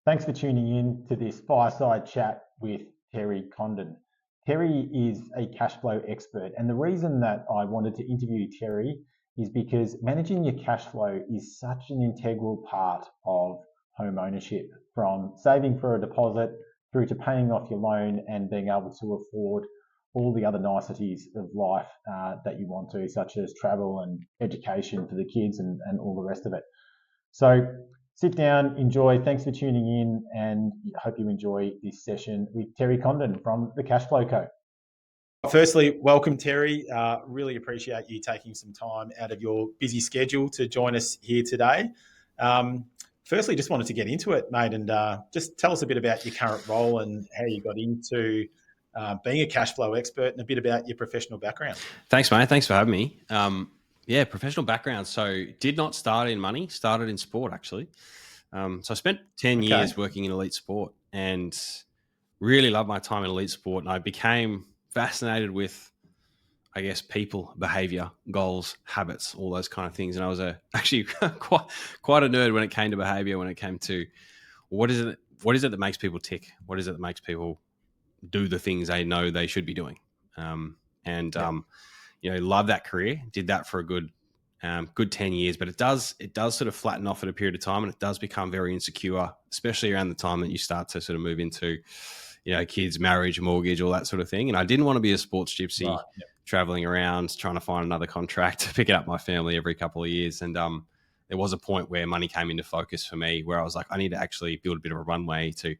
Thanks for tuning in to this fireside chat with Terry Condon. Terry is a cash flow expert, and the reason that I wanted to interview Terry is because managing your cash flow is such an integral part of home ownership, from saving for a deposit through to paying off your loan and being able to afford all the other niceties of life that you want to, such as travel and education for the kids and all the rest of it. So sit down, enjoy. Thanks for tuning in, and hope you enjoy this session with Terry Condon from the Cashflow Co. Firstly, welcome, Terry. Really appreciate you taking some time out of your busy schedule to join us here today. Firstly, just wanted to get into it, mate, and just tell us a bit about your current role and how you got into being a cash flow expert, and a bit about your professional background. Thanks, mate. Thanks for having me. Professional background. So did not start in money, started in sport, actually. So I spent 10 years working in elite sport and really loved my time in elite sport. And I became fascinated with, I guess, people, behavior, goals, habits, all those kind of things. And I was actually quite a nerd when it came to behavior, when it came to what is it that makes people tick? What is it that makes people do the things they know they should be doing? Love that career. Did that for a good 10 years, but it does sort of flatten off at a period of time, and it does become very insecure, especially around the time that you start to sort of move into, kids, marriage, mortgage, all that sort of thing. And I didn't want to be a sports gypsy, traveling around trying to find another contract to pick up my family every couple of years. And there was a point where money came into focus for me, where I was like, I need to actually build a bit of a runway to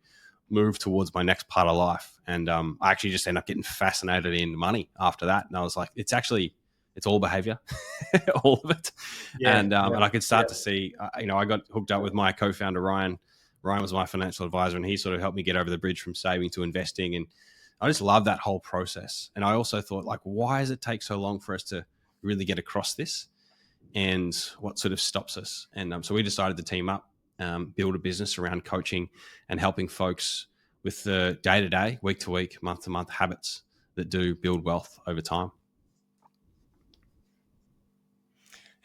move towards my next part of life. And I actually just ended up getting fascinated in money after that. And I was like, it's all behavior, all of it. And I could start to see, I got hooked up with my co-founder, Ryan. Ryan was my financial advisor, and he sort of helped me get over the bridge from saving to investing. And I just love that whole process. And I also thought, like, why does it take so long for us to really get across this? And what sort of stops us? And so we decided to team up, build a business around coaching and helping folks with the day-to-day, week-to-week, month-to-month habits that do build wealth over time.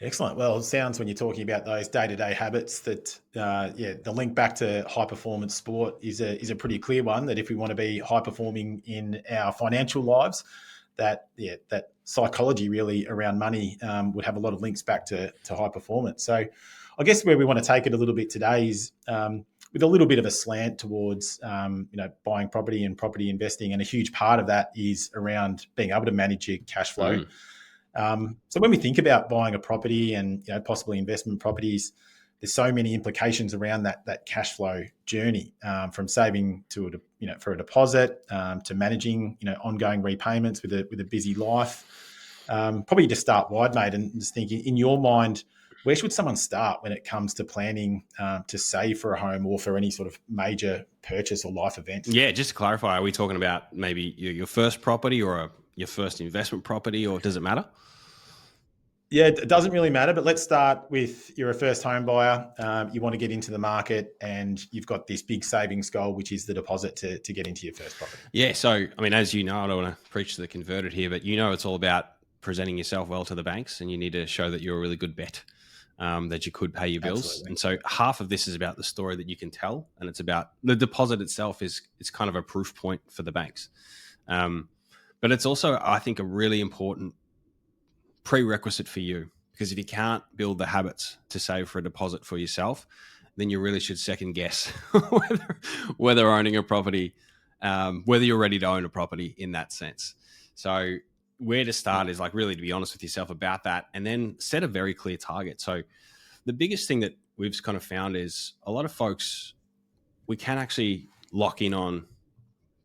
Excellent. Well, it sounds when you're talking about those day-to-day habits that, the link back to high-performance sport is a pretty clear one, that if we want to be high-performing in our financial lives, that psychology really around money would have a lot of links back to high performance. So I guess where we want to take it a little bit today is with a little bit of a slant towards buying property and property investing, and a huge part of that is around being able to manage your cash flow. So when we think about buying a property and possibly investment properties, there's so many implications around that cash flow journey, from saving to for a deposit, to managing ongoing repayments with a busy life. Probably just start wide, mate, and just thinking, in your mind, where should someone start when it comes to planning to save for a home or for any sort of major purchase or life event? Yeah, just to clarify, are we talking about maybe your first property or your first investment property, or does it matter? Yeah, it doesn't really matter, but let's start with, you're a first home buyer, you want to get into the market, and you've got this big savings goal, which is the deposit to get into your first property. Yeah, so, I mean, as you know, I don't want to preach to the converted here, but it's all about presenting yourself well to the banks, and you need to show that you're a really good bet, that you could pay your bills. Absolutely. And so half of this is about the story that you can tell, and it's about the deposit itself is kind of a proof point for the banks. But it's also, I think, a really important prerequisite for you, because if you can't build the habits to save for a deposit for yourself, then you really should second guess whether owning a property, whether you're ready to own a property in that sense. So where to start is, like, really to be honest with yourself about that, and then set a very clear target. So the biggest thing that we've kind of found is a lot of folks, we can actually lock in on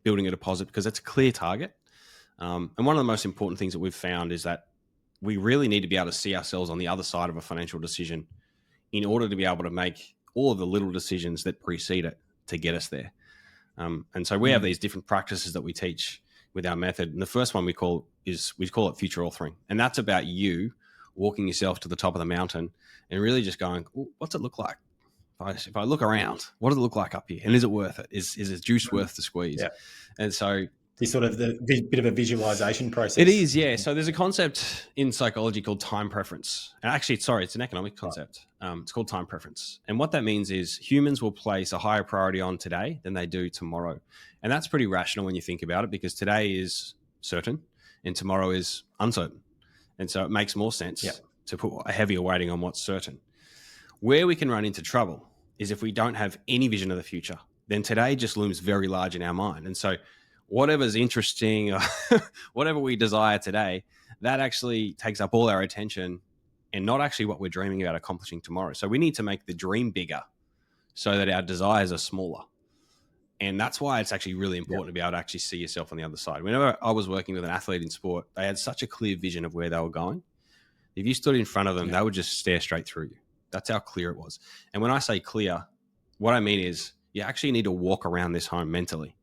building a deposit because it's a clear target. And one of the most important things that we've found is that we really need to be able to see ourselves on the other side of a financial decision in order to be able to make all of the little decisions that precede it to get us there. And so we have these different practices that we teach with our method. And the first one we call it future authoring. And that's about you walking yourself to the top of the mountain and really just going, what's it look like? If I look around, what does it look like up here? And is it worth it? Is the juice worth the squeeze? Yeah. And so This sort of the bit of a visualization process. It is, yeah. So there's a concept in psychology called time preference. And actually, it's an economic concept. It's called time preference. And what that means is humans will place a higher priority on today than they do tomorrow. And that's pretty rational when you think about it, because today is certain and tomorrow is uncertain. And so it makes more sense to put a heavier weighting on what's certain. Where we can run into trouble is if we don't have any vision of the future, then today just looms very large in our mind. And so whatever's interesting, whatever we desire today, that actually takes up all our attention and not actually what we're dreaming about accomplishing tomorrow. So we need to make the dream bigger so that our desires are smaller. And that's why it's actually really important to be able to actually see yourself on the other side. Whenever I was working with an athlete in sport, they had such a clear vision of where they were going. If you stood in front of them, they would just stare straight through you. That's how clear it was. And when I say clear, what I mean is you actually need to walk around this home mentally.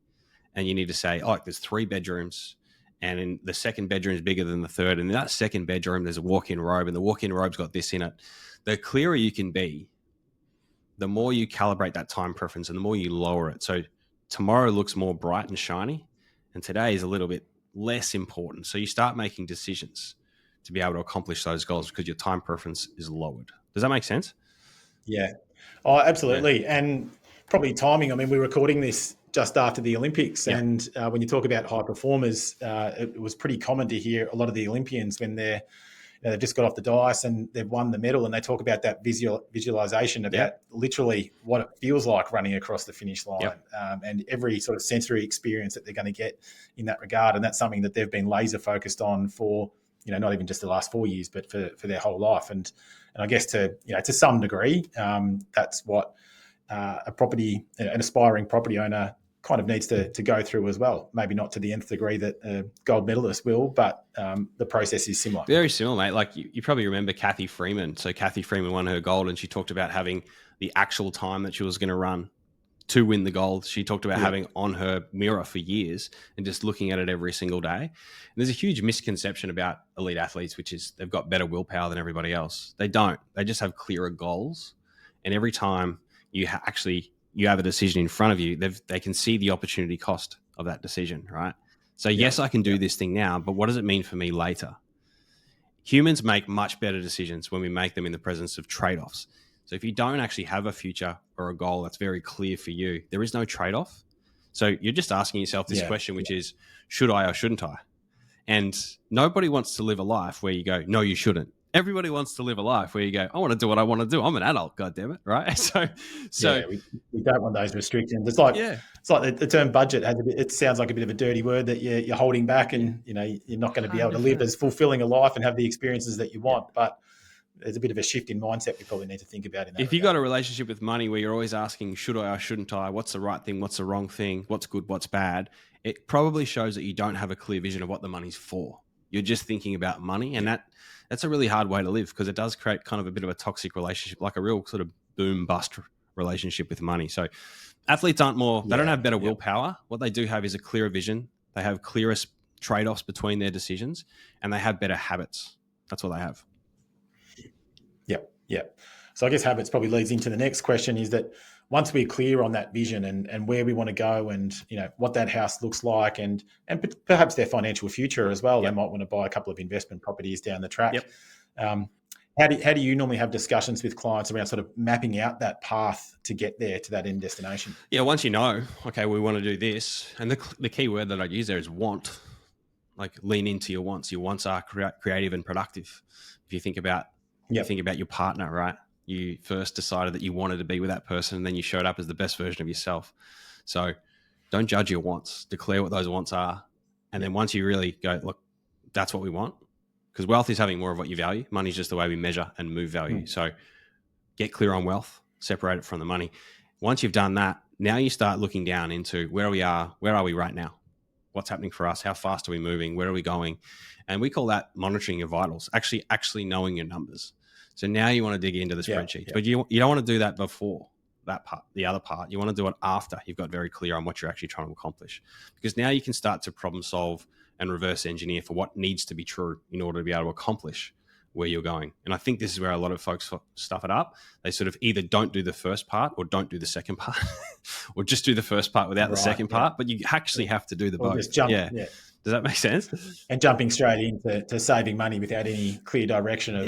And you need to say, oh, there's 3 bedrooms, and in the second bedroom is bigger than the third. And in that second bedroom, there's a walk-in robe, and the walk-in robe's got this in it. The clearer you can be, the more you calibrate that time preference and the more you lower it. So tomorrow looks more bright and shiny, and today is a little bit less important. So you start making decisions to be able to accomplish those goals because your time preference is lowered. Does that make sense? Yeah. Oh, absolutely. Yeah. And probably timing. I mean, we're recording this just after the Olympics. Yeah. And when you talk about high performers, it was pretty common to hear a lot of the Olympians when they've just got off the dice and they've won the medal, and they talk about that visualization about literally what it feels like running across the finish line, and every sort of sensory experience that they're going to get in that regard. And that's something that they've been laser focused on for, not even just the last 4 years, but for their whole life. And I guess to some degree, that's what an aspiring property owner kind of needs to go through as well. Maybe not to the nth degree that a gold medalist will, but the process is similar. Very similar, mate. Like you probably remember Kathy Freeman. So Kathy Freeman won her gold, and she talked about having the actual time that she was going to run to win the gold. She talked about having on her mirror for years and just looking at it every single day. And there's a huge misconception about elite athletes, which is they've got better willpower than everybody else. They don't. They just have clearer goals. And every time you have a decision in front of you, they can see the opportunity cost of that decision, right? So yes, I can do this thing now, but what does it mean for me later? Humans make much better decisions when we make them in the presence of trade-offs. So if you don't actually have a future or a goal that's very clear for you, there is no trade-off. So you're just asking yourself this question, which is, should I or shouldn't I? And nobody wants to live a life where you go, no, you shouldn't. Everybody wants to live a life where you go, I want to do what I want to do. I'm an adult, goddammit, right? So we don't want those restrictions. It's like the term budget it sounds like a bit of a dirty word that you're holding back, and you're not going to be able to live as fulfilling a life and have the experiences that you want. But there's a bit of a shift in mindset we probably need to think about in that. If you've got a relationship with money where you're always asking, should I or shouldn't I? What's the right thing? What's the wrong thing? What's good? What's bad? It probably shows that you don't have a clear vision of what the money's for. You're just thinking about money, and that's a really hard way to live, because it does create kind of a bit of a toxic relationship, like a real sort of boom bust relationship with money. So athletes aren't they don't have better willpower. What they do have is a clearer vision. They have clearer trade-offs between their decisions, and they have better habits. That's what they have. Yeah. So I guess habits probably leads into the next question, is that once we're clear on that vision and where we want to go, and what that house looks like, and perhaps their financial future as well, they might want to buy a couple of investment properties down the track. How do you normally have discussions with clients around sort of mapping out that path to get there to that end destination? Yeah, once you know, okay, we want to do this, and the key word that I'd use there is want. Like, lean into your wants. Your wants are creative and productive. If you think about your partner, right? You first decided that you wanted to be with that person, and then you showed up as the best version of yourself. So don't judge your wants. Declare what those wants are. And then once you really go, look, that's what we want. Because wealth is having more of what you value. Money is just the way we measure and move value. So get clear on wealth, separate it from the money. Once you've done that, now you start looking down into where we are we right now? What's happening for us? How fast are we moving? Where are we going? And we call that monitoring your vitals, actually knowing your numbers. So now you want to dig into the spreadsheet, but you don't want to do that before that part, the other part. You want to do it after you've got very clear on what you're actually trying to accomplish, because now you can start to problem solve and reverse engineer for what needs to be true in order to be able to accomplish where you're going. And I think this is where a lot of folks stuff it up. They sort of either don't do the first part or don't do the second part, or just do the first part without the Right. second part, but you actually have to do the Or both. just jump. Yeah. Yeah. Does that make sense? And jumping straight into saving money without any clear direction of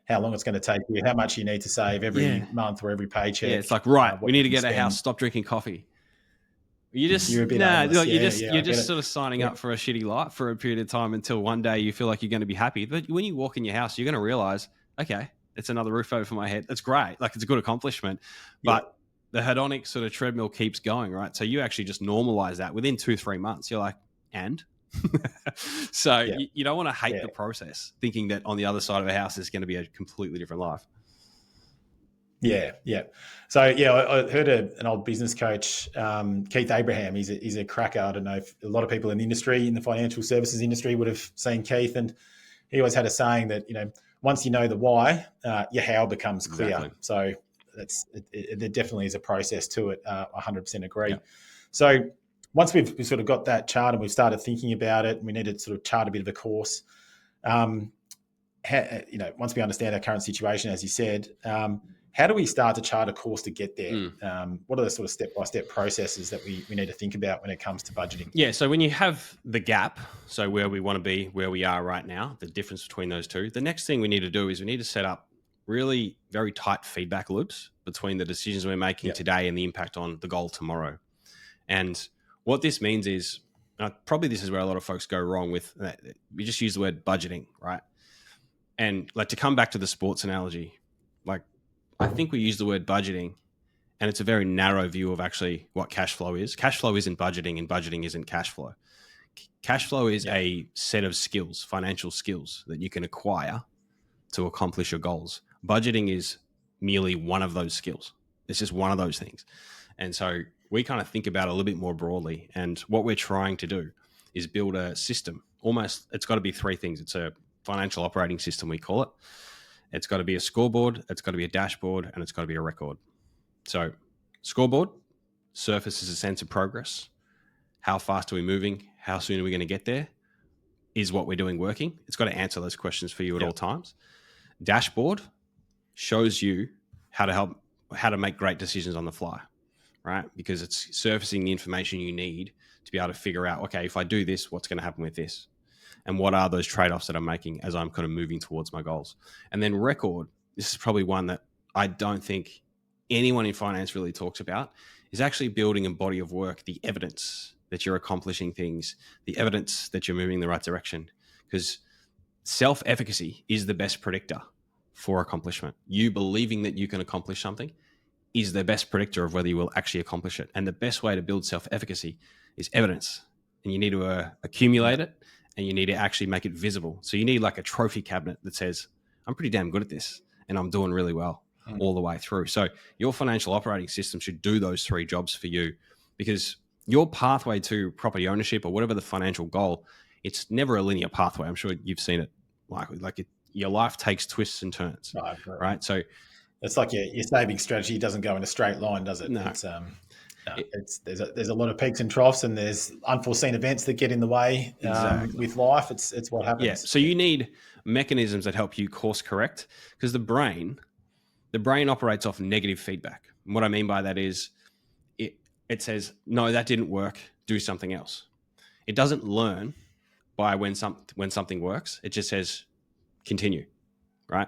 how long it's going to take you, how much you need to save every month or every paycheck. Yeah, it's like, right, we need to get spend. a house, stop drinking coffee. You're a bit aimless. You're just sort of signing up for a shitty life for a period of time until one day you feel like you're going to be happy. But when you walk in your house, you're going to realize, okay, it's another roof over my head. That's great. Like, it's a good accomplishment, but the hedonic sort of treadmill keeps going, right? So you actually just normalize that within 2-3 months. You're like, and so you don't want to hate the process, thinking that on the other side of a house is going to be a completely different life. Yeah. So I heard an old business coach, Keith Abraham. He's a cracker. I don't know if a lot of people in the industry, in the financial services industry, would have seen Keith, and he always had a saying that once you know the why, your how becomes clear. Exactly. So there definitely is a process to it. 100% agree. Yeah. So once we've sort of got that chart and we've started thinking about it, and we need to sort of chart a bit of a course. Once we understand our current situation, as you said, how do we start to chart a course to get there? What are the sort of step-by-step processes that we need to think about when it comes to budgeting? Yeah, so when you have the gap, so where we want to be, where we are right now, the difference between those two, the next thing we need to do is we need to set up really very tight feedback loops between the decisions we're making today and the impact on the goal tomorrow. And what this means is, probably this is where a lot of folks go wrong with, we just use the word budgeting, right? And like, to come back to the sports analogy, like, I think we use the word budgeting, and it's a very narrow view of actually what cash flow is. Cash flow isn't budgeting, and budgeting isn't cash flow. Cash flow is a set of skills, financial skills that you can acquire to accomplish your goals. Budgeting is merely one of those skills. It's just one of those things. And so we kind of think about it a little bit more broadly. And what we're trying to do is build a system. Almost, it's got to be three things. It's a financial operating system, we call it. It's got to be a scoreboard, it's got to be a dashboard, and it's got to be a record. So scoreboard surfaces a sense of progress. How fast are we moving? How soon are we going to get there? Is what we're doing working? It's got to answer those questions for you at all times. Dashboard shows you how to make great decisions on the fly, right? Because it's surfacing the information you need to be able to figure out, okay, if I do this, what's going to happen with this? And what are those trade-offs that I'm making as I'm kind of moving towards my goals? And then record, this is probably one that I don't think anyone in finance really talks about, is actually building a body of work, the evidence that you're accomplishing things, the evidence that you're moving in the right direction. Because self-efficacy is the best predictor for accomplishment. You believing that you can accomplish something is the best predictor of whether you will actually accomplish it. And the best way to build self-efficacy is evidence. And you need to accumulate it, and you need to actually make it visible. So you need like a trophy cabinet that says, I'm pretty damn good at this, and I'm doing really well all the way through. So your financial operating system should do those three jobs for you, because your pathway to property ownership or whatever the financial goal, it's never a linear pathway. I'm sure you've seen it, Michael. Your life takes twists and turns, right? So it's like your saving strategy doesn't go in a straight line, does it? No. There's a lot of peaks and troughs, and there's unforeseen events that get in the way. With life. It's what happens. Yeah. So you need mechanisms that help you course correct, because the brain operates off negative feedback. And what I mean by that is it says, no, that didn't work, do something else. It doesn't learn by when something works. It just says continue, right?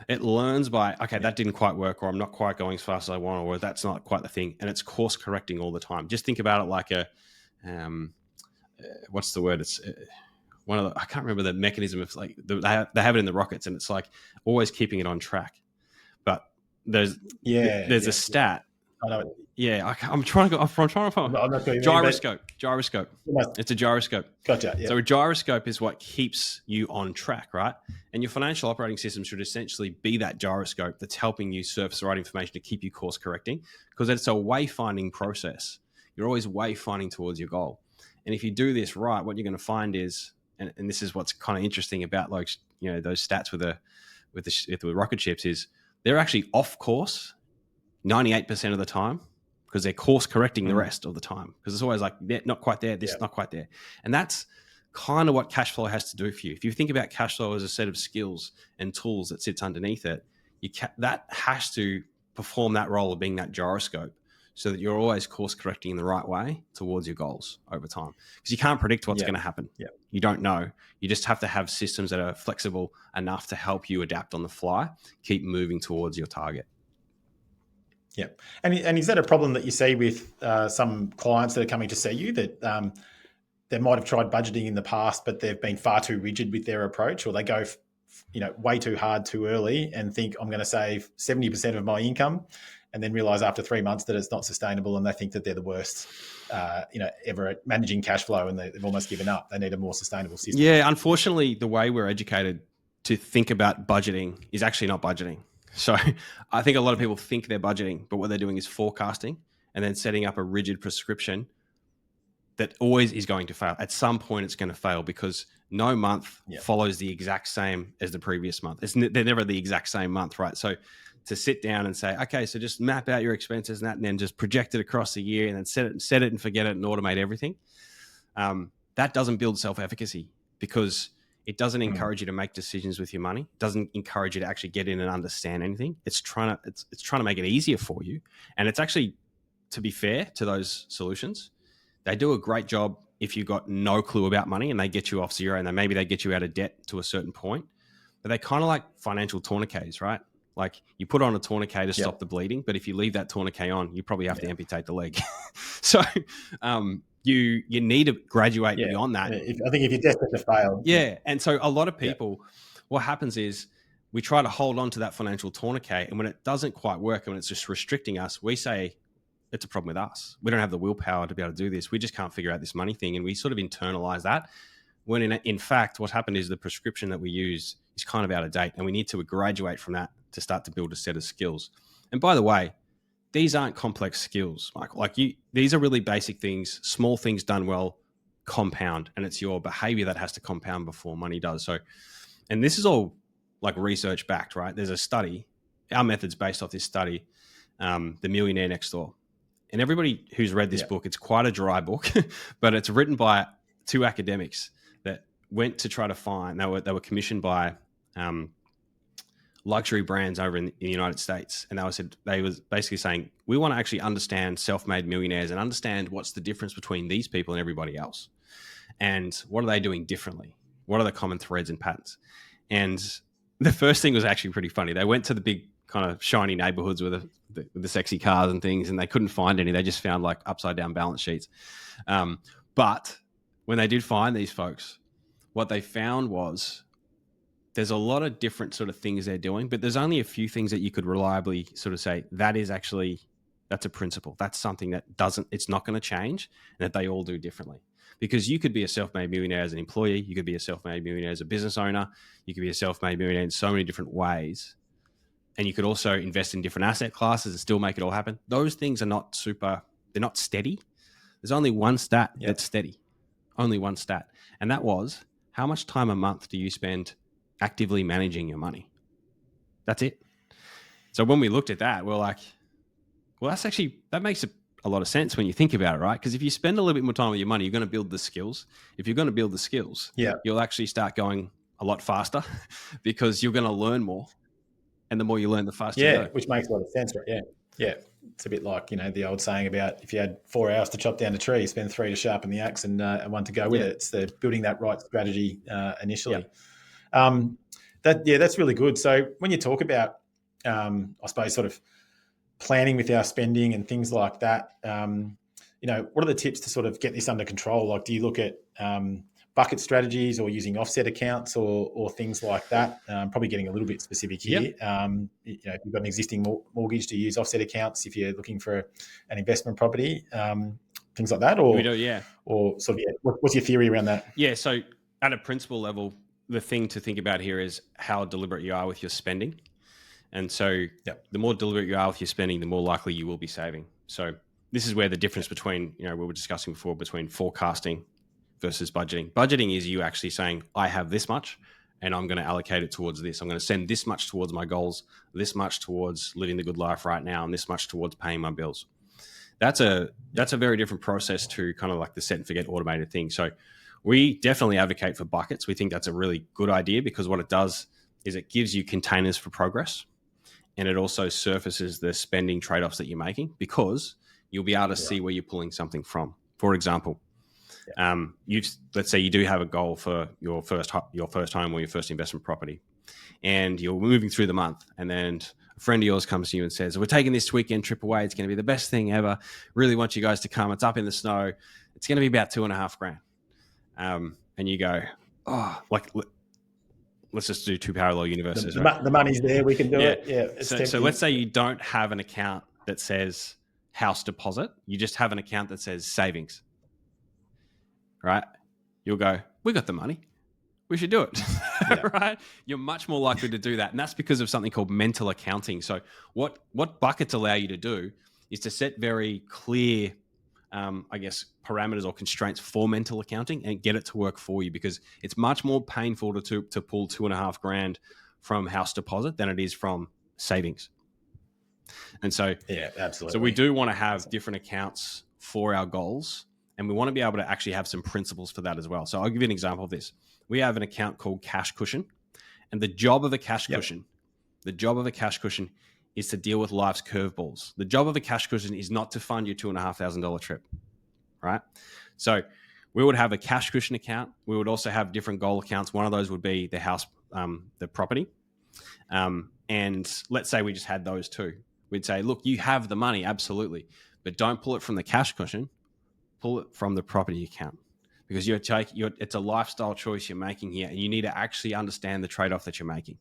It learns by, okay, that didn't quite work, or I'm not quite going as fast as I want, or that's not quite the thing. And it's course correcting all the time. Just think about it like what's the word? It's one of the, I can't remember the mechanism of, like, they have it in the rockets, and it's like always keeping it on track. But there's a stat. I know. Yeah, I'm trying to find gyroscope. Gyroscope. It's a gyroscope. Gotcha. Yeah. So a gyroscope is what keeps you on track, right? And your financial operating system should essentially be that gyroscope that's helping you surface the right information to keep you course correcting, because it's a wayfinding process. You're always wayfinding towards your goal. And if you do this right, what you're going to find is, and this is what's kind of interesting about, like, those stats with the rocket ships, is they're actually off course 98% of the time, because they're course correcting the rest of the time, because it's always like, not quite there, not quite there. And that's kind of what cash flow has to do for you. If you think about cash flow as a set of skills and tools that sits underneath it, that has to perform that role of being that gyroscope, so that you're always course correcting in the right way towards your goals over time. Because you can't predict what's going to happen. Yeah. You don't know. You just have to have systems that are flexible enough to help you adapt on the fly, keep moving towards your target. Yeah. And is that a problem that you see with some clients that are coming to see you, that they might have tried budgeting in the past, but they've been far too rigid with their approach, or they go way too hard too early and think I'm going to save 70% of my income, and then realize after 3 months that it's not sustainable, and they think that they're the worst ever at managing cash flow, and they've almost given up. They need a more sustainable system. Yeah, unfortunately, the way we're educated to think about budgeting is actually not budgeting. So I think a lot of people think they're budgeting, but what they're doing is forecasting and then setting up a rigid prescription that always is going to fail. At some point, it's going to fail because no month follows the exact same as the previous month. They're never the exact same month, right? So to sit down and say, okay, so just map out your expenses and then just project it across the year and then set it and forget it and automate everything. That doesn't build self-efficacy because it doesn't encourage you to make decisions with your money. It doesn't encourage you to actually get in and understand anything. It's trying to make it easier for you. And it's actually, to be fair to those solutions, they do a great job if you've got no clue about money and they get you off zero, and then maybe they get you out of debt to a certain point. But they kind of like financial tourniquets, right? Like you put on a tourniquet to stop the bleeding, but if you leave that tourniquet on, you probably have to amputate the leg. So you need to graduate beyond that. I think if you're destined to fail. Yeah. And so a lot of people, what happens is we try to hold on to that financial tourniquet, and when it doesn't quite work and when it's just restricting us, we say, it's a problem with us. We don't have the willpower to be able to do this. We just can't figure out this money thing. And we sort of internalize that. When in fact, what happened is the prescription that we use is kind of out of date, and we need to graduate from that to start to build a set of skills. And by the way, these aren't complex skills, Michael. These are really basic things, small things done well, compound, and it's your behavior that has to compound before money does. So, and this is all like research backed, right? There's a study, our method's based off this study, The Millionaire Next Door. And everybody who's read this book, it's quite a dry book, but it's written by two academics that went to try to find, they were commissioned by luxury brands over in the United States. And they was basically saying, we want to actually understand self-made millionaires and understand what's the difference between these people and everybody else. And what are they doing differently? What are the common threads and patterns? And the first thing was actually pretty funny. They went to the big kind of shiny neighborhoods with the sexy cars and things, and they couldn't find any. They just found like upside down balance sheets. But when they did find these folks, what they found was there's a lot of different sort of things they're doing, but there's only a few things that you could reliably sort of say, that's a principle. That's something that it's not going to change, and that they all do differently. Because you could be a self-made millionaire as an employee, you could be a self-made millionaire as a business owner, you could be a self-made millionaire in so many different ways. And you could also invest in different asset classes and still make it all happen. Those things are they're not steady. There's only one stat that's steady. Only one stat. And that was, how much time a month do you spend actively managing your money? That's it. So when we looked at that, we're like, well, that makes a lot of sense when you think about it, right? Because if you spend a little bit more time with your money, you're going to build the skills. If you're going to build the skills, you'll actually start going a lot faster because you're going to learn more. And the more you learn, the faster you go. Which makes a lot of sense, right? Yeah. It's a bit like, the old saying about if you had 4 hours to chop down a tree, spend 3 to sharpen the axe and 1 to go with it. It's the building that right strategy initially. That's really good. So when you talk about, I suppose, sort of planning with our spending and things like that, what are the tips to sort of get this under control? Like, do you look at bucket strategies or using offset accounts or things like that? Probably getting a little bit specific here. If you've got an existing mortgage, to use offset accounts if you're looking for an investment property, things like that. Or we do, or sort of, what's your theory around that? Yeah. So at a principle level, the thing to think about here is how deliberate you are with your spending. And so the more deliberate you are with your spending, the more likely you will be saving. So this is where the difference between, we were discussing before, between forecasting versus budgeting. Budgeting is you actually saying, I have this much and I'm going to allocate it towards this. I'm going to send this much towards my goals, this much towards living the good life right now, and this much towards paying my bills. That's a very different process to kind of like the set and forget automated thing. So we definitely advocate for buckets. We think that's a really good idea because what it does is it gives you containers for progress, and it also surfaces the spending trade-offs that you're making because You'll be able to see where you're pulling something from. For example, let's say you do have a goal for your first home or your first investment property, and you're moving through the month, and then a friend of yours comes to you and says, we're taking this weekend trip away. It's going to be the best thing ever. Really want you guys to come. It's up in the snow. It's going to be about $2,500. And you go, oh, like, let's just do two parallel universes. The money's there. We can do it. Yeah. So let's say you don't have an account that says house deposit. You just have an account that says savings, right? You'll go, we got the money. We should do it, right? You're much more likely to do that. And that's because of something called mental accounting. So what buckets allow you to do is to set very clear, parameters or constraints for mental accounting and get it to work for you, because it's much more painful to pull $2,500 from house deposit than it is from savings. And so, absolutely. So we do want to have different accounts for our goals, and we want to be able to actually have some principles for that as well. So I'll give you an example of this. We have an account called Cash Cushion, and the job of a cash cushion is to deal with life's curveballs. The job of a cash cushion is not to fund your $2,500 trip, right? So we would have a cash cushion account. We would also have different goal accounts. One of those would be the house, the property. And let's say we just had those two. We'd say, look, you have the money, absolutely, but don't pull it from the cash cushion, pull it from the property account. Because it's a lifestyle choice you're making here, and you need to actually understand the trade-off that you're making.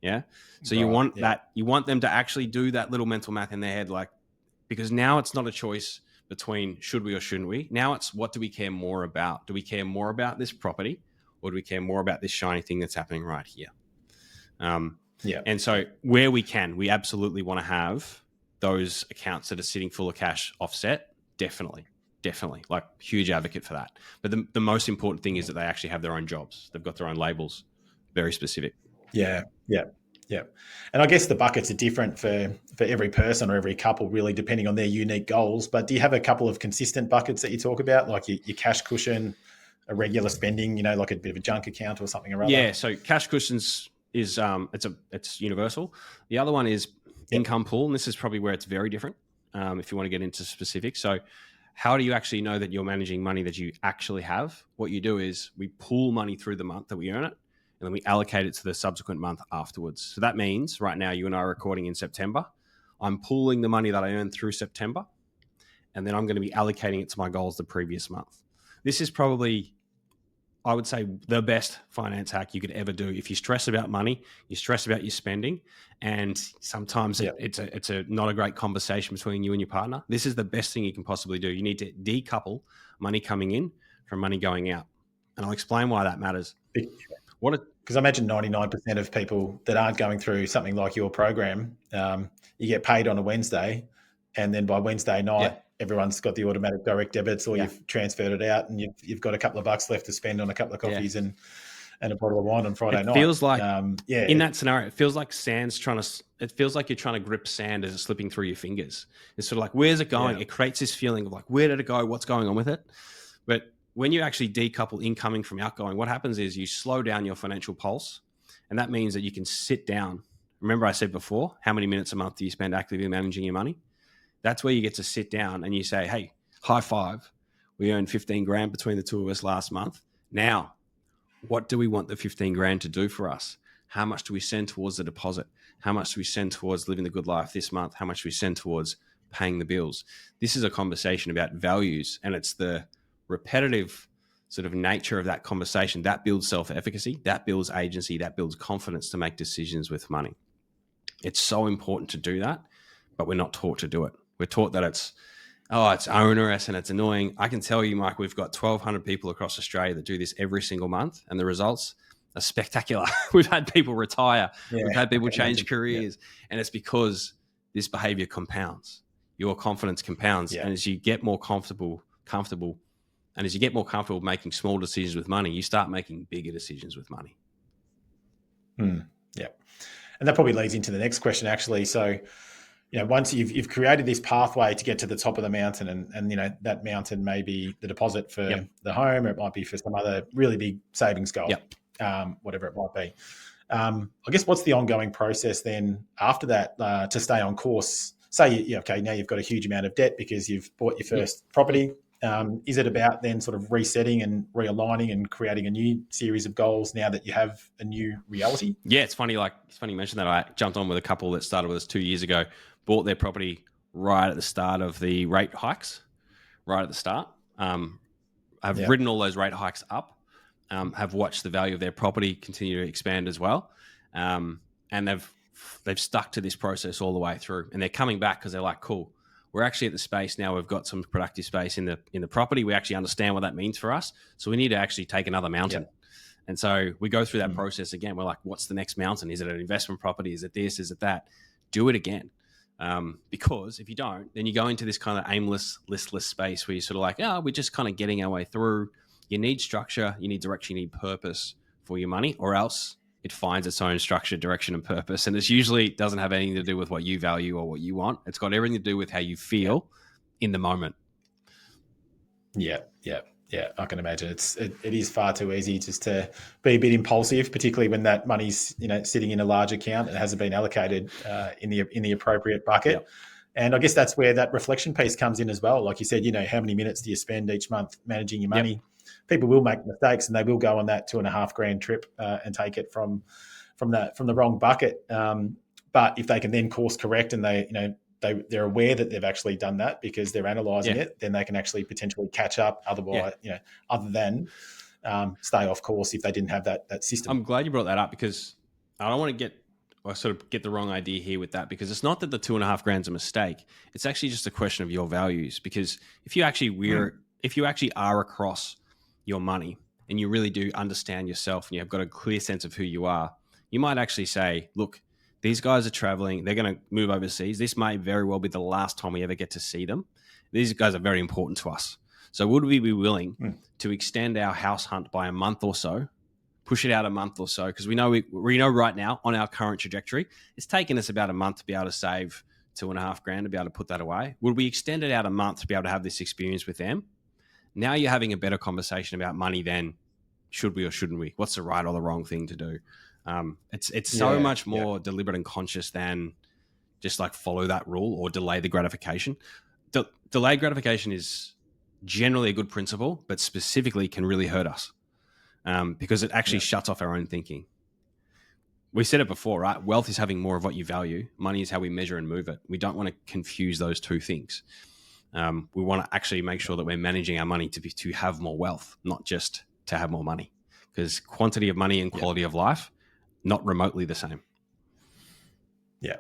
Yeah. So you want them to actually do that little mental math in their head, because now it's not a choice between should we or shouldn't we. Now it's, what do we care more about? Do we care more about this property, or do we care more about this shiny thing that's happening right here? And so where we can, we absolutely want to have those accounts that are sitting full of cash offset. Definitely, like, huge advocate for that. But the most important thing is that they actually have their own jobs. They've got their own labels, very specific. Yeah. And I guess the buckets are different for every person or every couple, really, depending on their unique goals. But do you have a couple of consistent buckets that you talk about, like your cash cushion, a regular spending, like a bit of a junk account or something or other? Yeah, so cash cushions is it's universal. The other one is income pool, and this is probably where it's very different, if you want to get into specifics. So how do you actually know that you're managing money that you actually have? What you do is we pool money through the month that we earn it, and then we allocate it to the subsequent month afterwards. So that means right now you and I are recording in September. I'm pooling the money that I earned through September, and then I'm going to be allocating it to my goals the previous month. This is probably, I would say, the best finance hack you could ever do. If you stress about money, you stress about your spending, and sometimes it's not a great conversation between you and your partner. This is the best thing you can possibly do. You need to decouple money coming in from money going out. And I'll explain why that matters. Because I imagine 99% of people that aren't going through something like your program, you get paid on a Wednesday, and then by Wednesday night, everyone's got the automatic direct debits, or you've transferred it out, and you've got a couple of bucks left to spend on a couple of coffees and a bottle of wine on Friday night. It feels like, in that scenario, it feels like it feels like you're trying to grip sand as it's slipping through your fingers. It's sort of like, where's it going? It creates this feeling of like, where did it go? What's going on with it? But when you actually decouple incoming from outgoing, what happens is you slow down your financial pulse. And that means that you can sit down. Remember I said before, how many minutes a month do you spend actively managing your money? That's where you get to sit down and you say, hey, high five. We earned 15 grand between the two of us last month. Now, what do we want the 15 grand to do for us? How much do we send towards the deposit? How much do we send towards living the good life this month? How much do we send towards paying the bills? This is a conversation about values, and it's the repetitive sort of nature of that conversation that builds self-efficacy, that builds agency, that builds confidence to make decisions with money. It's so important to do that, but we're not taught to do it. We're taught that it's onerous and it's annoying. I can tell you, Mike, we've got 1,200 people across Australia that do this every single month, and the results are spectacular. We've had people retire. We've had people change careers, and it's because this behavior compounds. Your confidence compounds, and as you get more comfortable, and as you get more comfortable making small decisions with money, you start making bigger decisions with money. Yeah. And that probably leads into the next question, actually. So, once you've created this pathway to get to the top of the mountain, and that mountain may be the deposit for the home, or it might be for some other really big savings goal, whatever it might be. I guess what's the ongoing process then after that to stay on course say, okay, now you've got a huge amount of debt because you've bought your first property. Is it about then sort of resetting and realigning and creating a new series of goals now that you have a new reality? Yeah, it's funny. It's funny you mentioned that. I jumped on with a couple that started with us 2 years ago, bought their property right at the start of the rate hikes, right at the start. I've ridden all those rate hikes up, have watched the value of their property continue to expand as well. And they've stuck to this process all the way through, and they're coming back because they're like, cool, we're actually at the space now. We've got some productive space in the property. We actually understand what that means for us. So we need to actually take another mountain. Yep. And so we go through that process again. We're like, what's the next mountain? Is it an investment property? Is it this? Is it that? Do it again. Because if you don't, then you go into this kind of aimless, listless space where you're sort of like, we're just kind of getting our way through. You need structure, you need direction, you need purpose for your money, or else it finds its own structure, direction, and purpose. And it usually doesn't have anything to do with what you value or what you want. It's got everything to do with how you feel in the moment. Yeah. I can imagine it is far too easy just to be a bit impulsive, particularly when that money's sitting in a large account and hasn't been allocated in the appropriate bucket. Yep. And I guess that's where that reflection piece comes in as well. Like you said, how many minutes do you spend each month managing your money? Yep. People will make mistakes and they will go on that $2,500 trip and take it from the wrong bucket. But if they can then course correct and they're aware that they've actually done that because they're analysing it, then they can actually potentially catch up. Otherwise, other than stay off course if they didn't have that system. I'm glad you brought that up because I don't want to get the wrong idea here with that, because it's not that the $2,500 is a mistake. It's actually just a question of your values. Because if you actually are across your money and you really do understand yourself and you've got a clear sense of who you are, you might actually say, look, these guys are traveling. They're going to move overseas. This may very well be the last time we ever get to see them. These guys are very important to us. So would we be willing to extend our house hunt by a month or so, push it out a month or so? Because we know right now on our current trajectory, it's taken us about a month to be able to save $2,500 to be able to put that away. Would we extend it out a month to be able to have this experience with them? Now you're having a better conversation about money than should we or shouldn't we? What's the right or the wrong thing to do? It's so much more deliberate and conscious than just like follow that rule or delay the gratification. Delayed gratification is generally a good principle, but specifically can really hurt us because it actually shuts off our own thinking. We said it before, right? Wealth is having more of what you value. Money is how we measure and move it. We don't want to confuse those two things. We want to actually make sure that we're managing our money to have more wealth, not just to have more money, because quantity of money and quality of life, not remotely the same. Yeah.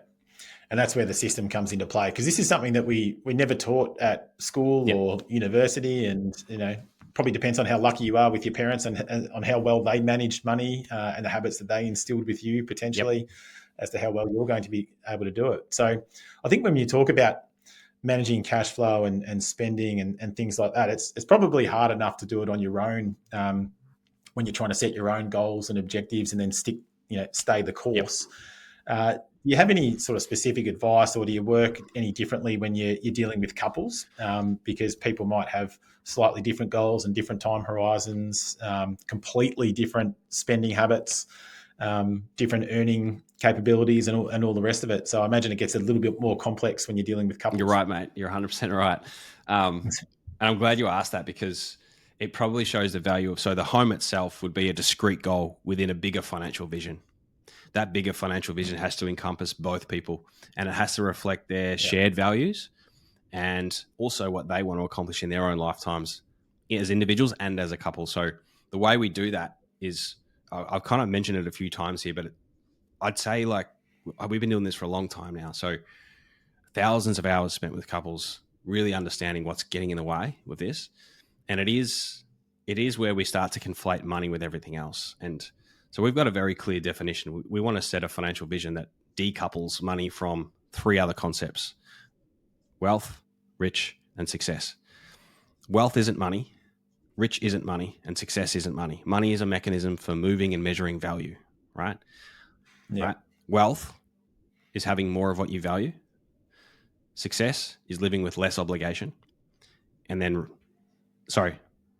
And that's where the system comes into play, because this is something that we never taught at school or university. And, probably depends on how lucky you are with your parents and on how well they managed money and the habits that they instilled with you potentially as to how well you're going to be able to do it. So I think when you talk about managing cash flow and spending and things like that, it's probably hard enough to do it on your own when you're trying to set your own goals and objectives and then stay the course. Do you have any sort of specific advice, or do you work any differently when you're dealing with couples? Because people might have slightly different goals and different time horizons, completely different spending habits, different earning capabilities and all the rest of it. So I imagine it gets a little bit more complex when you're dealing with couples. You're right, mate. You're 100% right. And I'm glad you asked that, because it probably shows the value of, so the home itself would be a discrete goal within a bigger financial vision. That bigger financial vision has to encompass both people, and it has to reflect their shared values and also what they want to accomplish in their own lifetimes as individuals and as a couple. So the way we do that is, I've kind of mentioned it a few times here, but I'd say we've been doing this for a long time now. So thousands of hours spent with couples, really understanding what's getting in the way with this. And it is where we start to conflate money with everything else. And so we've got a very clear definition. We want to set a financial vision that decouples money from three other concepts: wealth, rich, and success. Wealth isn't money, rich isn't money, and success isn't money. Money is a mechanism for moving and measuring value, right? Yeah. Right? Wealth is having more of what you value. Success is living with less obligation.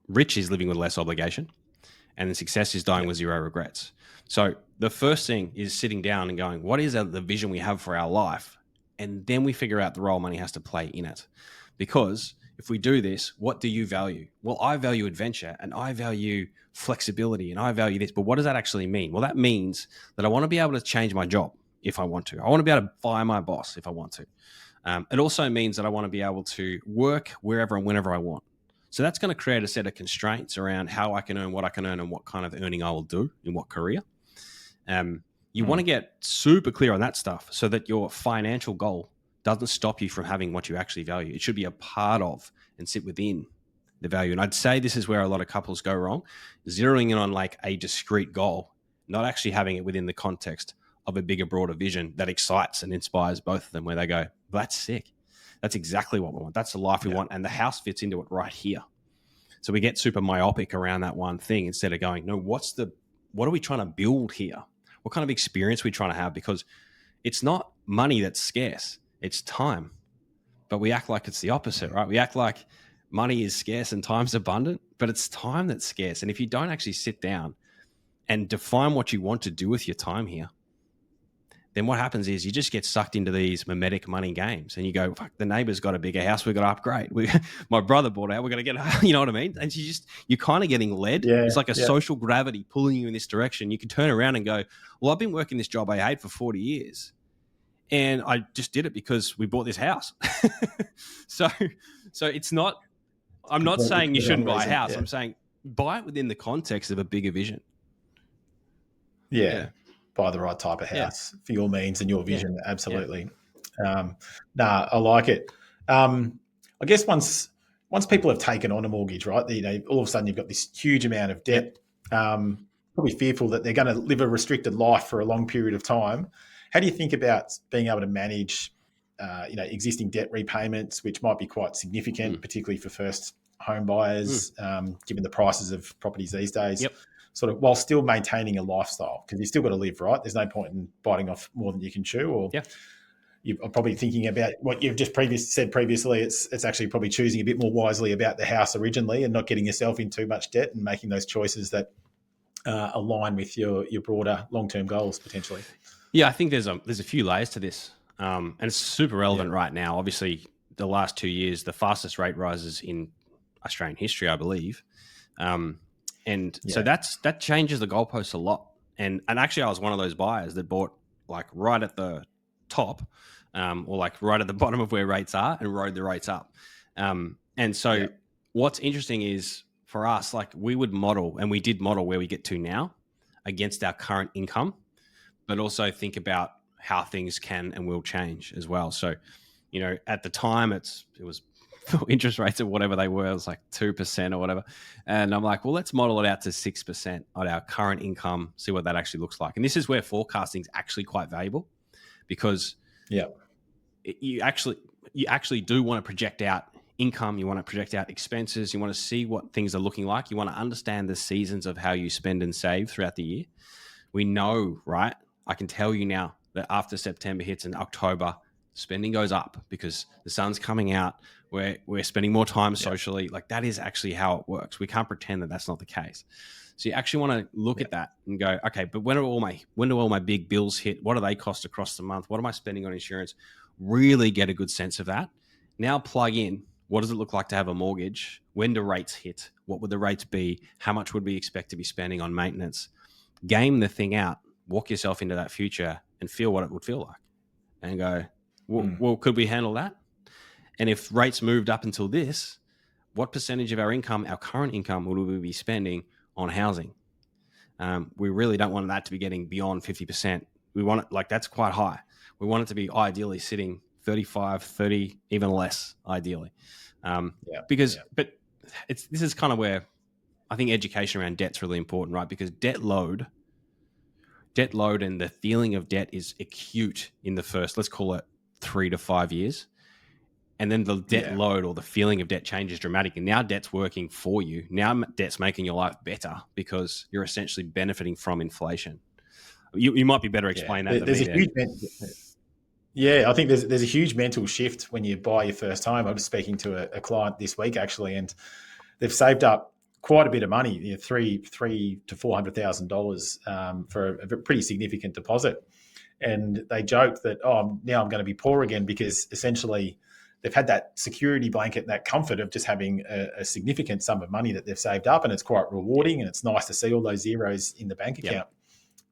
Rich is living with less obligation. And then success is dying with zero regrets. So the first thing is sitting down and going, what is the vision we have for our life? and then we figure out the role money has to play in it. Because if we do this, what do you value? Well, I value adventure, and I value flexibility, and I value this. But what does that actually mean? Well, that means that I want to be able to change my job if I want to. I want to be able to fire my boss if I want to. It also means that I want to be able to work wherever and whenever I want. So that's going to create a set of constraints around how I can earn, what I can earn, and what kind of earning I will do in what career. You want to get super clear on that stuff so that your financial goal doesn't stop you from having what you actually value. It should be a part of and sit within the value. And I'd say this is where a lot of couples go wrong, zeroing in on like a discrete goal, not actually having it within the context of a bigger, broader vision that excites and inspires both of them, where they go, that's sick. That's exactly what we want. That's the life we want. And the house fits into it right here. So we get super myopic around that one thing instead of going, no, what are we trying to build here? What kind of experience are we trying to have? Because it's not money that's scarce, it's time. But we act like it's the opposite, right? We act like money is scarce and time's abundant, but it's time that's scarce. And if you don't actually sit down and define what you want to do with your time here, then what happens is you just get sucked into these mimetic money games, and you go, fuck, the neighbor's got a bigger house, we've got to upgrade. My brother bought out, we're going to get, you know what I mean? And you're kind of getting led. It's like a social gravity pulling you in this direction. You can turn around and go, well, I've been working this job I hate for 40 years. And I just did it because we bought this house. So it's not, I'm not saying you shouldn't buy a house. I'm saying buy it within the context of a bigger vision. Yeah. Buy the right type of house for your means and your vision. Yeah. Absolutely. Yeah. I like it. I guess once people have taken on a mortgage, right, all of a sudden you've got this huge amount of debt, probably fearful that they're going to live a restricted life for a long period of time. How do you think about being able to manage, existing debt repayments, which might be quite significant, particularly for first home buyers, given the prices of properties these days? Yep. Sort of while still maintaining a lifestyle, because you've still got to live, right? There's no point in biting off more than you can chew. Or you're probably thinking about what you've just said previously. It's actually probably choosing a bit more wisely about the house originally and not getting yourself in too much debt and making those choices that align with your broader long-term goals potentially. Yeah, I think there's a few layers to this, and it's super relevant right now. Obviously, the last 2 years, the fastest rate rises in Australian history, I believe. So that changes the goalposts a lot. And actually, I was one of those buyers that bought like right at the top, or like right at the bottom of where rates are, and rode the rates up. What's interesting is for us, like we would model, and we did model where we get to now against our current income, but also think about how things can and will change as well. So, at the time it was interest rates or whatever they were, it was like 2% or whatever. And I'm like, well, let's model it out to 6% on our current income, see what that actually looks like. And this is where forecasting is actually quite valuable, because you actually do want to project out income. You want to project out expenses. You want to see what things are looking like. You want to understand the seasons of how you spend and save throughout the year. We know, right? I can tell you now that after September hits and October, spending goes up because the sun's coming out. We're spending more time socially. Like that is actually how it works. We can't pretend that that's not the case. So you actually want to look at that and go, okay, but when do all my big bills hit? What do they cost across the month? What am I spending on insurance? Really get a good sense of that. Now plug in, what does it look like to have a mortgage? When do rates hit? What would the rates be? How much would we expect to be spending on maintenance? Game the thing out, walk yourself into that future and feel what it would feel like and go, well, could we handle that? And if rates moved up until this, what percentage of our income, our current income, would we be spending on housing? We really don't want that to be getting beyond 50%. We want it, like that's quite high. We want it to be ideally sitting 35, 30, even less ideally. But this is kind of where I think education around debt's really important, right? Because debt load and the feeling of debt is acute in the first, let's call it 3 to 5 years. And then the debt load or the feeling of debt changes dramatically. Now debt's working for you. Now debt's making your life better because you're essentially benefiting from inflation. You might be better explain that than me. I think there's a huge mental shift when you buy your first home. I was speaking to a client this week actually, and they've saved up quite a bit of money, $300,000 to $400,000 for a pretty significant deposit. and they joke that, oh, now I'm going to be poor again, because essentially they've had that security blanket, that comfort of just having a significant sum of money that they've saved up, and it's quite rewarding, and it's nice to see all those zeros in the bank account.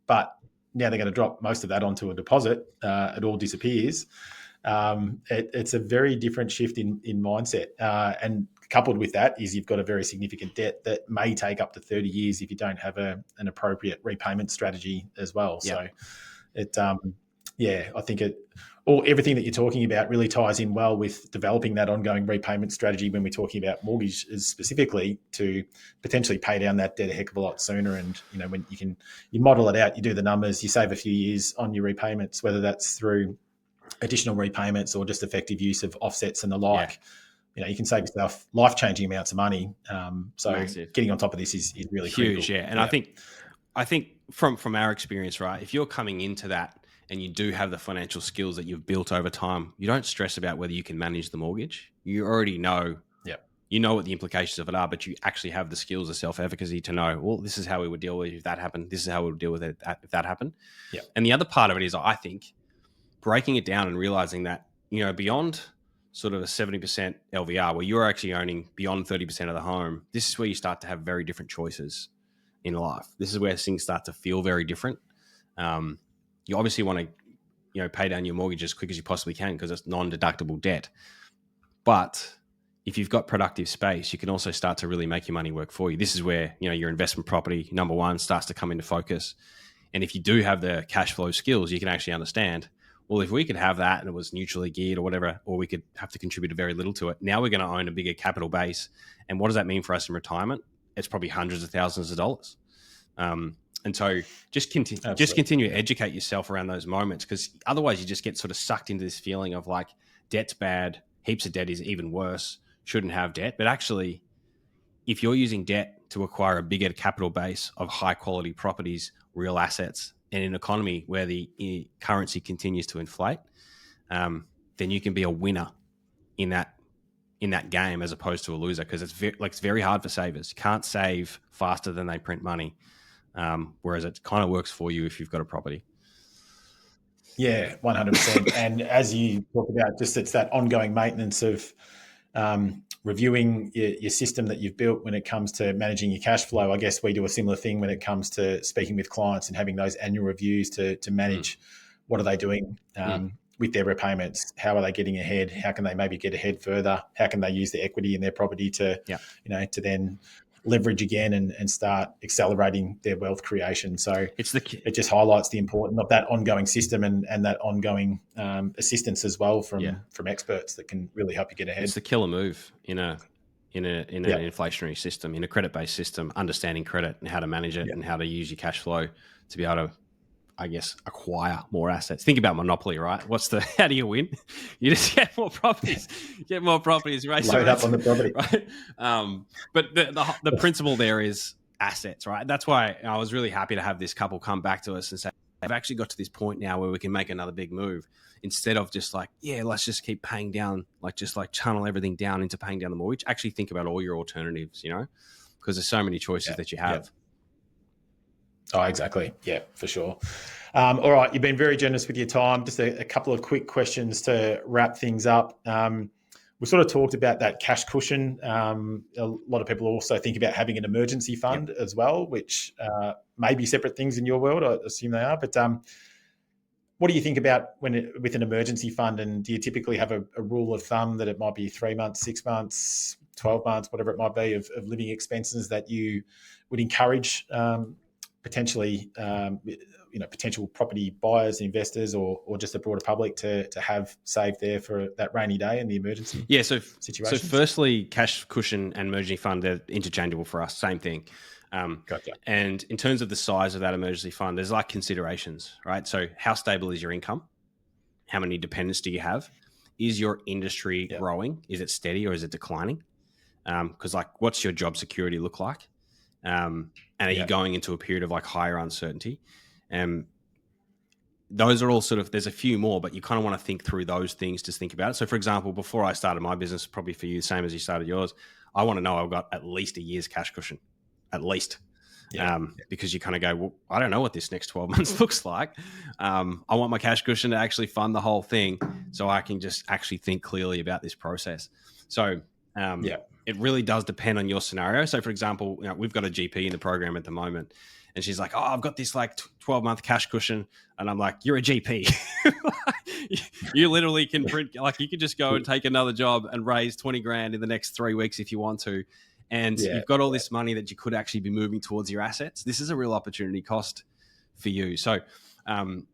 But now they're going to drop most of that onto a deposit. It all disappears. It's a very different shift in mindset. And coupled with that is you've got a very significant debt that may take up to 30 years if you don't have an appropriate repayment strategy as well. So I think everything that you're talking about really ties in well with developing that ongoing repayment strategy when we're talking about mortgages specifically, to potentially pay down that debt a heck of a lot sooner. And, when you model it out, you do the numbers, you save a few years on your repayments, whether that's through additional repayments or just effective use of offsets and the like. You can save yourself life-changing amounts of money. So Massive. Getting on top of this is really huge. Critical. And I think from our experience, right, if you're coming into that and you do have the financial skills that you've built over time, you don't stress about whether you can manage the mortgage. You already know, you know what the implications of it are, but you actually have the skills of self-efficacy to know, well, this is how we would deal with it if that happened. This is how we would deal with it if that happened. And the other part of it is, I think, breaking it down and realizing that, beyond sort of a 70% LVR, where you're actually owning beyond 30% of the home, this is where you start to have very different choices in life. This is where things start to feel very different. You obviously want to, pay down your mortgage as quick as you possibly can because it's non-deductible debt. But if you've got productive space, you can also start to really make your money work for you. This is where, your investment property, number one, starts to come into focus. And if you do have the cash flow skills, you can actually understand, well, if we could have that and it was neutrally geared or whatever, or we could have to contribute very little to it, now we're going to own a bigger capital base. And what does that mean for us in retirement? It's probably hundreds of thousands of dollars. And so just continue to educate yourself around those moments, because otherwise you just get sort of sucked into this feeling of like, debt's bad, heaps of debt is even worse, shouldn't have debt. But actually, if you're using debt to acquire a bigger capital base of high quality properties, real assets, in an economy where the currency continues to inflate, then you can be a winner in that game as opposed to a loser, because it's very hard for savers. You can't save faster than they print money, whereas it kind of works for you if you've got a property. Yeah, 100%. And as you talk about, just it's that ongoing maintenance of reviewing your system that you've built when it comes to managing your cash flow. I guess we do a similar thing when it comes to speaking with clients and having those annual reviews to manage what are they doing with their repayments, how are they getting ahead, how can they maybe get ahead further, how can they use the equity in their property to to then leverage again and start accelerating their wealth creation. So it just highlights the importance of that ongoing system and that ongoing assistance as well from experts that can really help you get ahead. It's the killer move in an inflationary system, in a credit-based system, understanding credit and how to manage it and how to use your cash flow to be able to, I guess, acquire more assets. Think about Monopoly, right? How do you win? You just get more properties. Race load up on the property, right? But the principle there is assets, right? That's why I was really happy to have this couple come back to us and say, I've actually got to this point now where we can make another big move, instead of just like, let's just keep paying down, just channel everything down into paying down the mortgage. Actually think about all your alternatives, because there's so many choices that you have. Oh, exactly. Yeah, for sure. All right. You've been very generous with your time. Just a couple of quick questions to wrap things up. We sort of talked about that cash cushion. A lot of people also think about having an emergency fund as well, which may be separate things in your world. I assume they are. But what do you think about with an emergency fund? And do you typically have a rule of thumb that it might be 3 months, 6 months, 12 months, whatever it might be of living expenses that you would encourage potentially, potential property buyers, investors, or just the broader public to have saved there for that rainy day in the emergency situation? So firstly, cash cushion and emergency fund, they're interchangeable for us, same thing. Gotcha. And in terms of the size of that emergency fund, there's considerations, right? So how stable is your income? How many dependents do you have? Is your industry growing? Is it steady or is it declining? Because what's your job security look like? And are you going into a period of higher uncertainty? Those are all there's a few more, but you kind of want to think through those things to think about it. So for example, before I started my business, probably for you, same as you started yours, I want to know I've got at least a year's cash cushion, at least. Because you kind of go, well, I don't know what this next 12 months looks like. I want my cash cushion to actually fund the whole thing so I can just actually think clearly about this process. So it really does depend on your scenario. So for example, we've got a GP in the program at the moment, and she's like, oh, I've got this like 12-month cash cushion. And I'm like, you're a GP. You literally can print, like you could just go and take another job and raise 20 grand in the next 3 weeks if you want to. And you've got all this money that you could actually be moving towards your assets. This is a real opportunity cost for you. So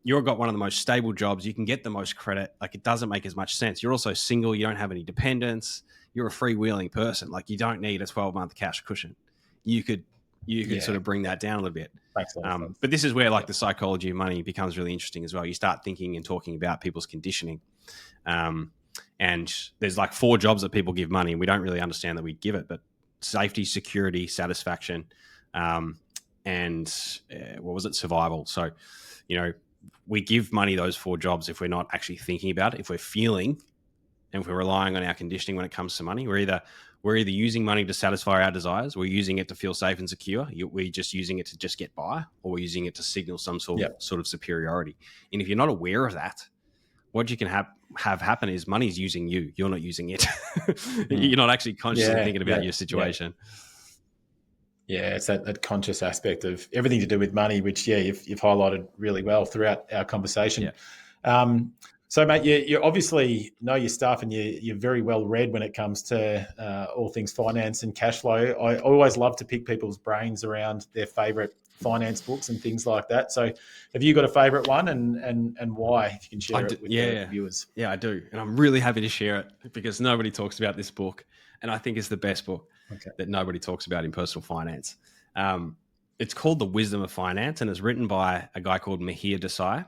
you've got one of the most stable jobs. You can get the most credit. Like it doesn't make as much sense. You're also single. You don't have any dependents. You're a freewheeling person. Like you don't need a 12-month cash cushion. You could sort of bring that down a little bit. But this is where like the psychology of money becomes really interesting as well. You start thinking and talking about people's conditioning. And there's like 4 jobs that people give money, and we don't really understand that we give it, but safety, security, satisfaction, and survival. So, we give money those 4 jobs if we're not actually thinking about it, if we're feeling, and if we're relying on our conditioning when it comes to money. We're either using money to satisfy our desires, we're using it to feel safe and secure, we're just using it to just get by, or we're using it to signal some sort of superiority. And if you're not aware of that, what you can have happen is money's using you. You're not using it. You're not actually consciously thinking about your situation. Yeah, it's that conscious aspect of everything to do with money, which, you've highlighted really well throughout our conversation. So, mate, you obviously know your stuff, and you're very well read when it comes to all things finance and cash flow. I always love to pick people's brains around their favourite finance books and things like that. So have you got a favourite one, and why, if you can share it with the viewers? Yeah, I do. And I'm really happy to share it because nobody talks about this book. And I think it's the best book that nobody talks about in personal finance. It's called The Wisdom of Finance, and it's written by a guy called Mihir Desai.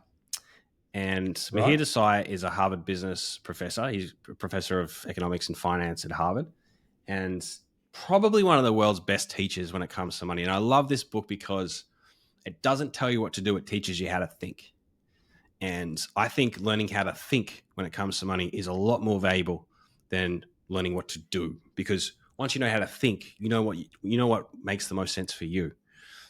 And Mihir Desai is a Harvard business professor. He's a professor of economics and finance at Harvard, and probably one of the world's best teachers when it comes to money. And I love this book because it doesn't tell you what to do. It teaches you how to think. And I think learning how to think when it comes to money is a lot more valuable than learning what to do, because once you know how to think, you know what makes the most sense for you.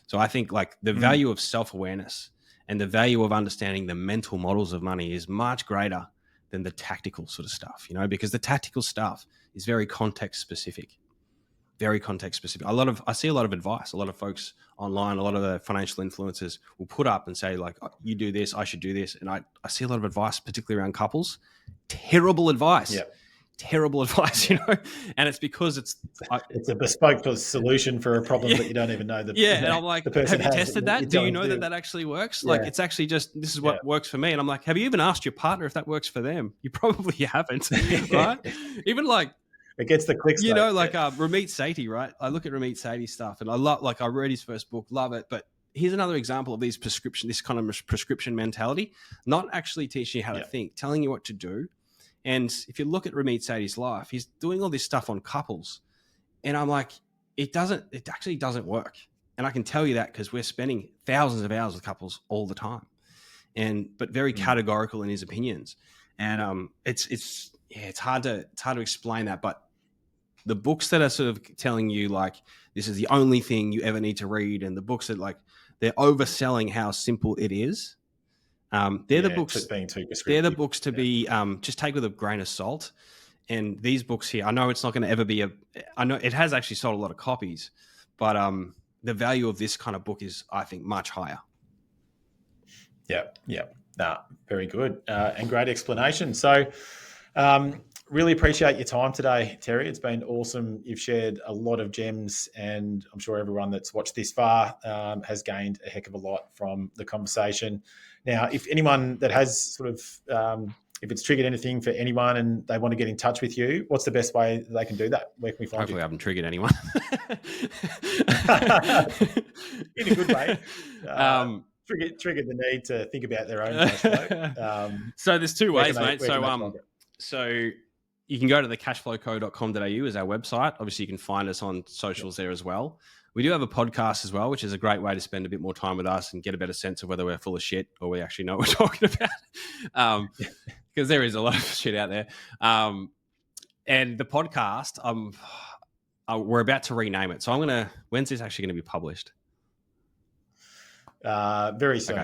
So I think like the value of self-awareness and the value of understanding the mental models of money is much greater than the tactical sort of stuff, because the tactical stuff is very context specific. Very context specific. I see a lot of advice. A lot of folks online, a lot of the financial influencers will put up and say like, oh, you do this, I should do this. And I see a lot of advice, particularly around couples. Terrible advice. Yeah. Terrible advice, and it's because it's a bespoke solution for a problem that you don't even know. And I'm like, have you tested that? Do you know that actually works? Like, it's actually just, this is what works for me. And I'm like, have you even asked your partner if that works for them? You probably haven't, right? Even like, it gets the clicks. Ramit Sethi, right? I look at Ramit Sethi's stuff, and I read his first book, love it. But here's another example of this kind of prescription mentality, not actually teaching you how to think, telling you what to do. And if you look at Ramit Sethi's life, he's doing all this stuff on couples. And I'm like, it actually doesn't work. And I can tell you that because we're spending thousands of hours with couples all the time, but very categorical in his opinions. And it's hard to explain that. But the books that are sort of telling you like, this is the only thing you ever need to read, and the books that like, they're overselling how simple it is. They're the books being too prescriptive. They're the books to be just take with a grain of salt. And these books here, I know it's not going to ever be I know it has actually sold a lot of copies, but the value of this kind of book is, I think, much higher. Yeah. Very good and great explanation. So really appreciate your time today, Terry. It's been awesome. You've shared a lot of gems, and I'm sure everyone that's watched this far has gained a heck of a lot from the conversation. Now, if anyone that has sort of, if it's triggered anything for anyone and they want to get in touch with you, what's the best way they can do that? Where can we find Hopefully you? I haven't triggered anyone. In a good way. Triggered the need to think about their own cash flow. So there's 2 ways, mate. So you can go to the cashflowco.com.au is our website. Obviously, you can find us on socials there as well. We do have a podcast as well, which is a great way to spend a bit more time with us and get a better sense of whether we're full of shit or we actually know what we're talking about. Because there is a lot of shit out there. And the podcast, we're about to rename it. So when's this actually going to be published? very soon.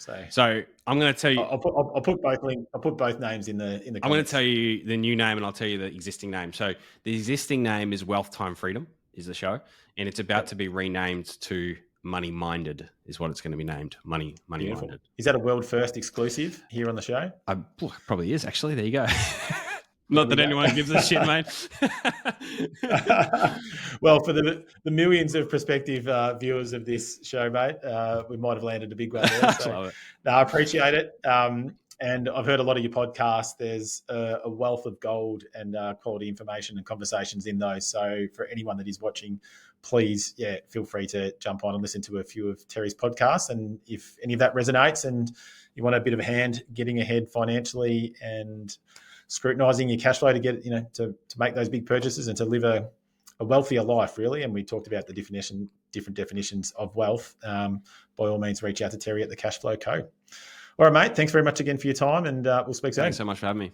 Okay. So I'm going to tell you. I'll put both names in the comments. I'm going to tell you the new name, and I'll tell you the existing name. So the existing name is Wealth Time Freedom, is the show, and it's about to be renamed to Money Minded, is what it's going to be named. Money Beautiful. Minded. Is that a world first exclusive here on the show? Probably is, actually. There you go. Not that anyone gives a shit, mate. Well, for the millions of prospective viewers of this show, mate, we might have landed a big one there. So, Love it. No, I appreciate it. And I've heard a lot of your podcasts. There's a wealth of gold and quality information and conversations in those. So for anyone that is watching, please, feel free to jump on and listen to a few of Terry's podcasts. And if any of that resonates and you want a bit of a hand getting ahead financially and scrutinizing your cash flow to get, to make those big purchases and to live a wealthier life, really. And we talked about the different definitions of wealth. By all means, reach out to Terry at the Cashflow Co. All right, mate. Thanks very much again for your time, and we'll speak soon. Thanks so much for having me.